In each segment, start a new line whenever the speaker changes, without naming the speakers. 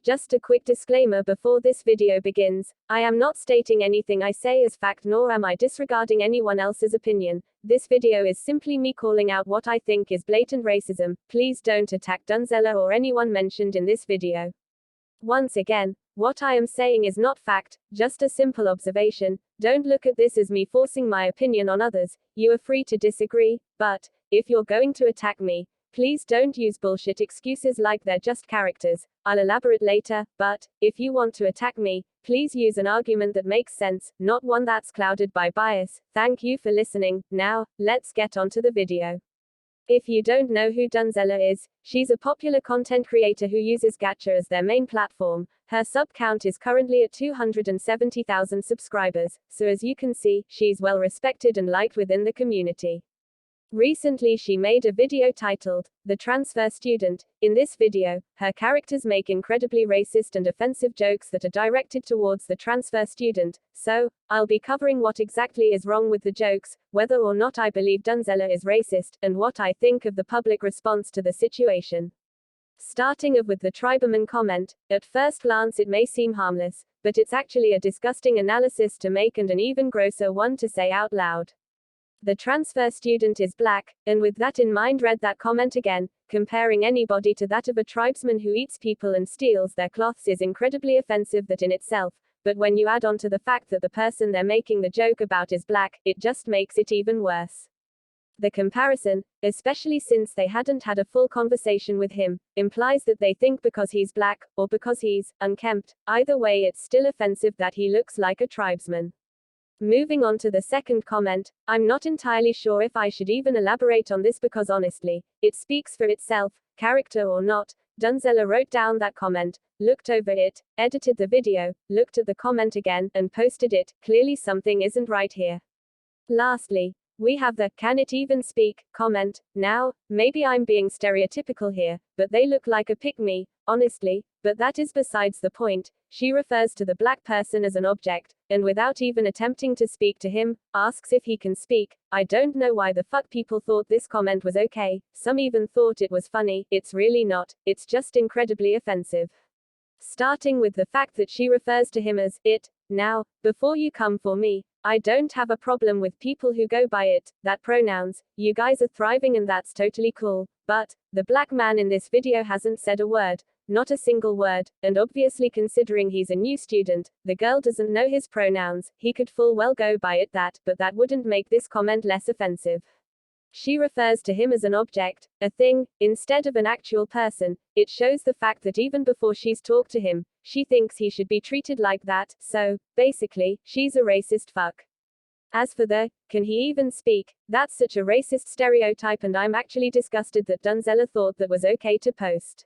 Just a quick disclaimer before this video begins. I am not stating anything I say as fact, nor am I disregarding anyone else's opinion. This video is simply me calling out what I think is blatant racism. Please don't attack Dunzella or anyone mentioned in this video. Once again, what I am saying is not fact, just a simple observation. Don't look at this as me forcing my opinion on others. You are free to disagree, but if you're going to attack me, please don't use bullshit excuses like they're just characters. I'll elaborate later, but if you want to attack me, please use an argument that makes sense, not one that's clouded by bias. Thank you for listening. Now, let's get on to the video. If you don't know who Dunzella is, she's a popular content creator who uses Gacha as their main platform. Her sub count is currently at 270,000 subscribers, so as you can see, she's well respected and liked within the community. Recently she made a video titled, The Transfer Student. In this video, her characters make incredibly racist and offensive jokes that are directed towards the transfer student, so, I'll be covering what exactly is wrong with the jokes, whether or not I believe Dunzella is racist, and what I think of the public response to the situation. Starting with the Triberman comment, at first glance it may seem harmless, but it's actually a disgusting analysis to make and an even grosser one to say out loud. The transfer student is black, and with that in mind read that comment again. Comparing anybody to that of a tribesman who eats people and steals their cloths is incredibly offensive that in itself, but when you add on to the fact that the person they're making the joke about is black, it just makes it even worse. The comparison, especially since they hadn't had a full conversation with him, implies that they think because he's black, or because he's unkempt, either way it's still offensive that he looks like a tribesman. Moving on to the second comment, I'm not entirely sure if I should even elaborate on this because honestly, it speaks for itself, character or not. Dunzella wrote down that comment, looked over it, edited the video, looked at the comment again, and posted it. Clearly something isn't right here. Lastly, we have the "can it even speak" comment. Now, maybe I'm being stereotypical here, but they look like a pick-me, honestly, but that is besides the point. She refers to the black person as an object, and without even attempting to speak to him, asks if he can speak. I don't know why the fuck people thought this comment was okay, some even thought it was funny. It's really not, it's just incredibly offensive. Starting with the fact that she refers to him as it. Now, before you come for me, I don't have a problem with people who go by it, that pronouns. You guys are thriving and that's totally cool, but the black man in this video hasn't said a word. Not a single word, and obviously considering he's a new student, the girl doesn't know his pronouns, he could full well go by it that, but that wouldn't make this comment less offensive. She refers to him as an object, a thing, instead of an actual person. It shows the fact that even before she's talked to him, she thinks he should be treated like that, so, basically, she's a racist fuck. As for the, can he even speak, that's such a racist stereotype and I'm actually disgusted that Dunzella thought that was okay to post.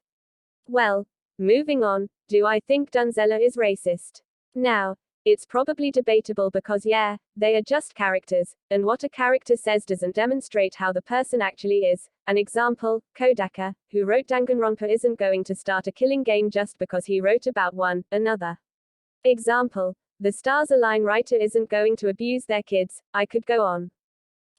Well, moving on, do I think Dunzella is racist? Now, it's probably debatable because yeah, they are just characters, and what a character says doesn't demonstrate how the person actually is. An example, Kodaka, who wrote Danganronpa isn't going to start a killing game just because he wrote about one. Another example, the Stars Align writer isn't going to abuse their kids. I could go on.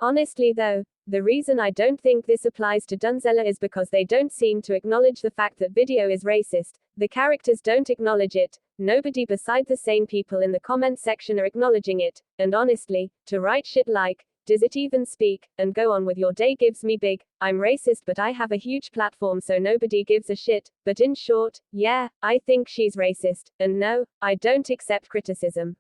Honestly though, the reason I don't think this applies to Dunzella is because they don't seem to acknowledge the fact that video is racist. The characters don't acknowledge it. Nobody beside the sane people in the comment section are acknowledging it. And honestly, to write shit like, does it even speak, and go on with your day gives me big, I'm racist but I have a huge platform so nobody gives a shit. But in short, yeah, I think she's racist, and no, I don't accept criticism.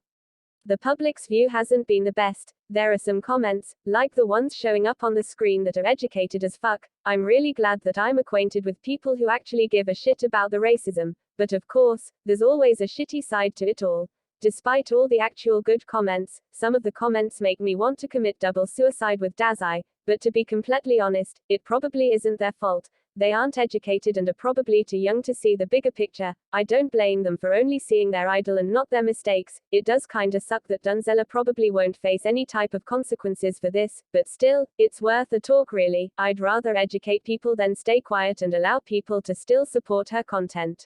The public's view hasn't been the best. There are some comments, like the ones showing up on the screen, that are educated as fuck. I'm really glad that I'm acquainted with people who actually give a shit about the racism. But of course, there's always a shitty side to it all. Despite all the actual good comments, some of the comments make me want to commit double suicide with Dazai. But to be completely honest, it probably isn't their fault. They aren't educated and are probably too young to see the bigger picture. I don't blame them for only seeing their idol and not their mistakes. It does kinda suck that Dunzella probably won't face any type of consequences for this, but still, it's worth a talk really. I'd rather educate people than stay quiet and allow people to still support her content.